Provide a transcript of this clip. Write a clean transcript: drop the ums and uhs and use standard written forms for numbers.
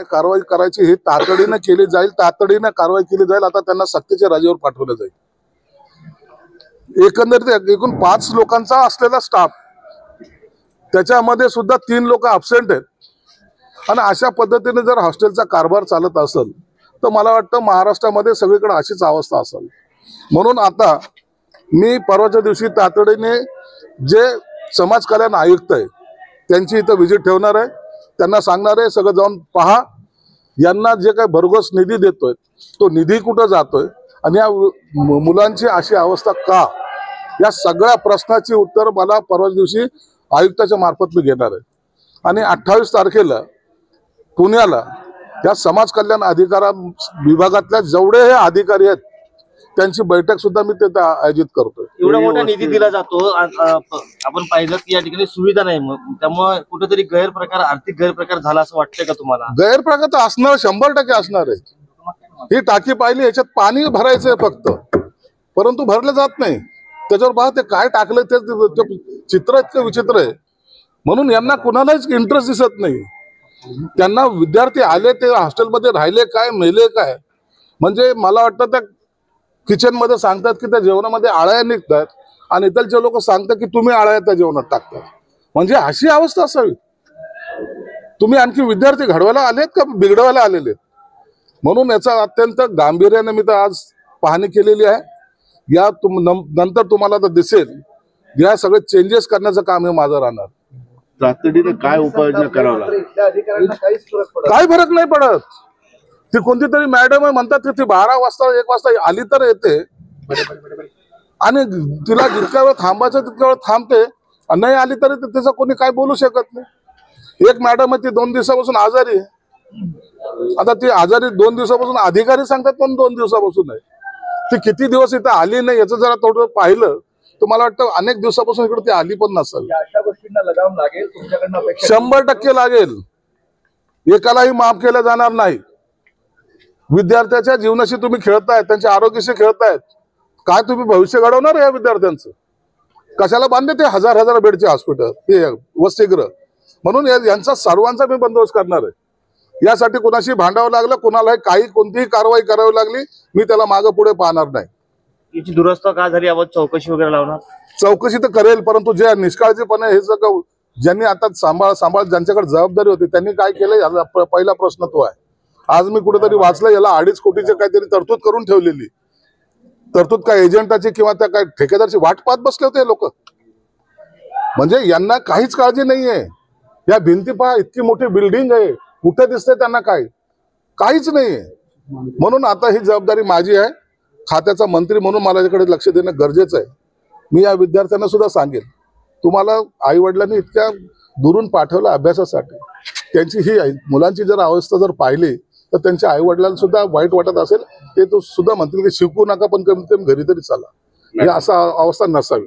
कारवाई करायची ही तातडीने केली जाईल, तातडीने कारवाई केली जाईल। आता त्यांना सक्तीच्या रजेवर पाठवलं जाईल। एकंदरीत एकूण 5 लोकांचा असलेला स्टाफ, त्याच्यामध्ये सुद्धा 3 लोक अब्सेंट आहेत आणि अशा पद्धतीने जर हॉस्टेलचा कारभार चालत असेल तर मला वाटतं महाराष्ट्रामध्ये सगळीकडे अशीच अवस्था असेल। म्हणून आता मी परवाच्या दिवशी तातडीने जे समाज कल्याण आयुक्त आहे त्यांची इथं व्हिजिट ठेवणार आहे। त्यांना सांगणार आहे सगळं जाऊन पहा, यांना जे काही भरघोस निधी देतोय तो निधी कुठं जातोय आणि या मुलांची अशी अवस्था का, या सगळ्या प्रश्नाची उत्तर मला परवाच्या दिवशी आयुक्ताच्या मार्फत मी घेणार आहे। आणि 28 तारखेला पुण्याला या समाज कल्याण अधिकारा विभागातल्या जेवढे हे अधिकारी आहेत त्यांची बैठक सुद्धा मी तिथे आयोजित करतोय। एवढा मोठा निधी दिला जातो, आपण पाहिलं की या ठिकाणी सुविधा नाही, त्यामुळे कुठेतरी गैरप्रकार, आर्थिक गैरप्रकार झाला असं वाटतंय का तुम्हाला? गैरप्रकार तर असणार, 100% असणार आहे। ही टाकी पाहिली, याच्यात पाणी भरायचंय फक्त, परंतु भरलं जात नाही। त्याच्यावर पहा ते काय टाकलं ते चित्र इतकं विचित्र आहे। म्हणून यांना कुणालाच इंटरेस्ट दिसत नाही। त्यांना विद्यार्थी आले ते हॉस्टेलमध्ये राहिले काय, मेले काय, म्हणजे मला वाटतं त्या किचन मध्ये सांगतात की त्या जेवणामध्ये आळ्या निघतात आणि इथलचे लोक सांगतात की तुम्ही आळ्या त्या जेवणात टाकतात। म्हणजे अशी अवस्था असावी। तुम्ही आणखी विद्यार्थी घडवायला आलेत का बिघडवायला आलेले? म्हणून याचा अत्यंत गांभीर्याने मी तर आज पाहणी केलेली आहे। या नंतर तुम्हाला तर दिसेल या सगळे चेंजेस करण्याचं काम हे माझं राहणार। तातडीने काय उपाययोजना करावं लागेल? काय फरक नाही पडत। ती कोणती तरी मॅडम आहे म्हणतात की ती 12 वाजता 1 वाजता आली तर येते आणि तिला जितक्या वेळ थांबायचं तितक्या वेळ थांबते, नाही आली तरी तिचं कोणी काय बोलू शकत नाही। एक मॅडम आहे ती 2 दिवसापासून आजारी आहे। आता ती आजारी 2 दिवसापासून अधिकारी सांगतात पण 2 दिवसापासून आहे। ती किती दिवस इथं आली नाही याचं जरा थोडं पाहिलं तर मला वाटतं अनेक दिवसापासून इकडे ती आली पण नसेल। अशा गोष्टींना लगाम लागेल तुमच्याकडनं अपेक्षा? 100% लागेल। एकालाही माफ केलं जाणार नाही। विद्यार्थ्याच्या जीवनाशी तुम्ही खेळताय, त्यांच्या आरोग्याशी खेळतायत। काय तुम्ही भविष्य घडवणार या विद्यार्थ्यांचं? कशाला बांधले ते हजार बेडचे हॉस्पिटल, हे वसतिगृह? म्हणून यांचा सर्वांचा मी बंदोबस्त करणार आहे। यासाठी कुणाशी भांडावं लागलं, कुणालाही कोणतीही कारवाई करावी लागली, मी त्याला मागे पुढे पाहणार नाही। याची दुरस्ता का झाली, यावर चौकशी वगैरे लावणार? चौकशी तर करेल, परंतु जे निष्काळजीपणे हे सगळं ज्यांनी आता सांभाळ ज्यांच्याकडे जबाबदारी होती त्यांनी काय केलं याचा पहिला प्रश्न तो आहे। आज मी कुठेतरी वाचलं याला 2.5 कोटीची काहीतरी तरतूद करून ठेवलेली। तरतूद काय एजंटाची किंवा त्या काय ठेकेदारची वाट पाहत बसले होते लोक? म्हणजे यांना काहीच काळजी नाहीये। या भिंती पहा, इतकी मोठी बिल्डिंग आहे, कुठे दिसते त्यांना? काहीच नाहीये। म्हणून आता ही जबाबदारी माझी आहे। खात्याचा मंत्री म्हणून मला याकडे लक्ष देणं गरजेचं आहे। मी या विद्यार्थ्यांना सुद्धा सांगेल, तुम्हाला आई वडिलांनी इतक्या दुरून पाठवलं अभ्यासासाठी, त्यांची ही मुलांची जर अवस्था जर पाहिली तर त्यांच्या आई वडिलांना सुद्धा वाईट वाटत असेल। ते तो सुद्धा म्हणतील की शिकवू नका पण कमीत कमी घरी तरी चला, ही असा अवस्था नसावी।